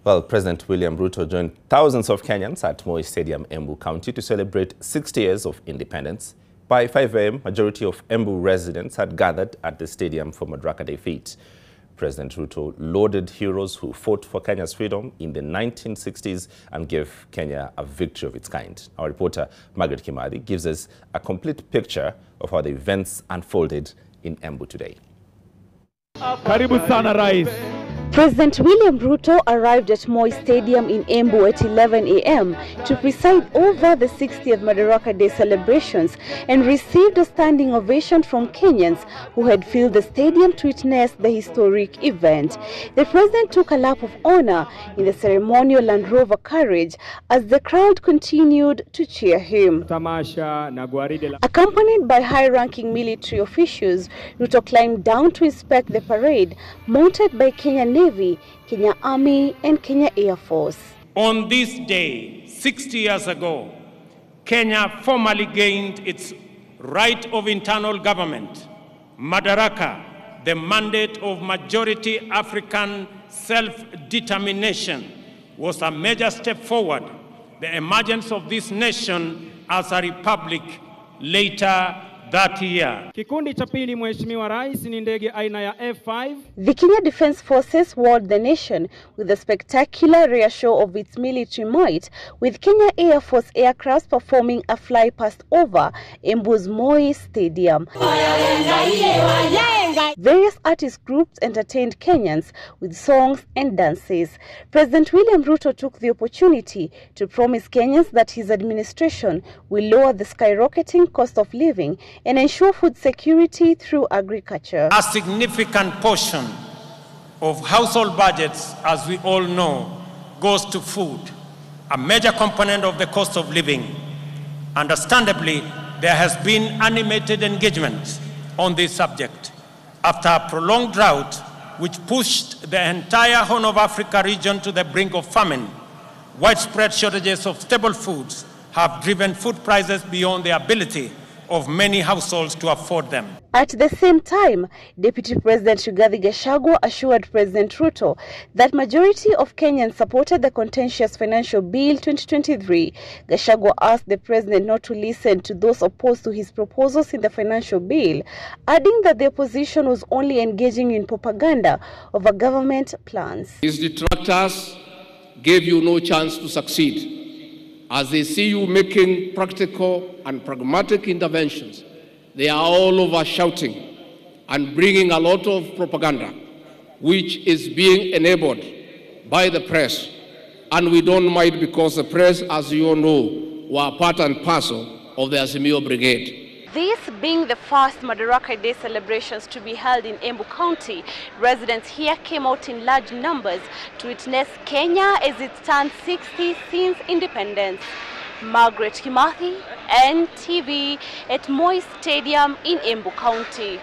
Well, President William Ruto joined thousands of Kenyans at Moi Stadium, Embu County, to celebrate 60 years of independence. By 5 a.m., majority of Embu residents had gathered at the stadium for Madaraka Day fete. President Ruto lauded heroes who fought for Kenya's freedom in the 1960s and gave Kenya a victory of its kind. Our reporter, Margaret Kimadi, gives us a complete picture of how the events unfolded in Embu today. Karibu sana Rais. President William Ruto arrived at Moi Stadium in Embu at 11 a.m. to preside over the 60th Madaraka Day celebrations and received a standing ovation from Kenyans who had filled the stadium to witness the historic event. The president took a lap of honor in the ceremonial Land Rover carriage as the crowd continued to cheer him. Accompanied by high-ranking military officials, Ruto climbed down to inspect the parade mounted by Kenya Navy, Kenya Army, and Kenya Air Force. On this day, 60 years ago, Kenya formally gained its right of internal government. Madaraka, the mandate of majority African self-determination, was a major step forward. The emergence of this nation as a republic later that year. Kikundi cha pili Mheshimiwa Rais ni ndege aina ya F5. The Kenya Defence Forces wowed the nation with a spectacular rear show of its military might, with Kenya Air Force aircraft performing a fly-past over Embu's Moi Stadium. Various artist groups entertained Kenyans with songs and dances. President William Ruto took the opportunity to promise Kenyans that his administration will lower the skyrocketing cost of living and ensure food security through agriculture. A significant portion of household budgets, as we all know, goes to food, a major component of the cost of living. Understandably, there has been animated engagement on this subject. After a prolonged drought, which pushed the entire Horn of Africa region to the brink of famine, widespread shortages of staple foods have driven food prices beyond the ability of many households to afford them. At the same time, Deputy President Rigathi Gachagua assured President Ruto that majority of Kenyans supported the contentious Financial Bill 2023. Gachagua asked the president not to listen to those opposed to his proposals in the financial bill, adding that the opposition was only engaging in propaganda over government plans. His detractors gave you no chance to succeed, as they see you making practical and pragmatic interventions. They are all over shouting and bringing a lot of propaganda, which is being enabled by the press. And we don't mind, because the press, as you all know, were part and parcel of the Azimio Brigade. This being the first Madaraka Day celebrations to be held in Embu County, residents here came out in large numbers to witness Kenya as it turned 60 since independence. Margaret Kimadi, NTV, at Moi Stadium in Embu County.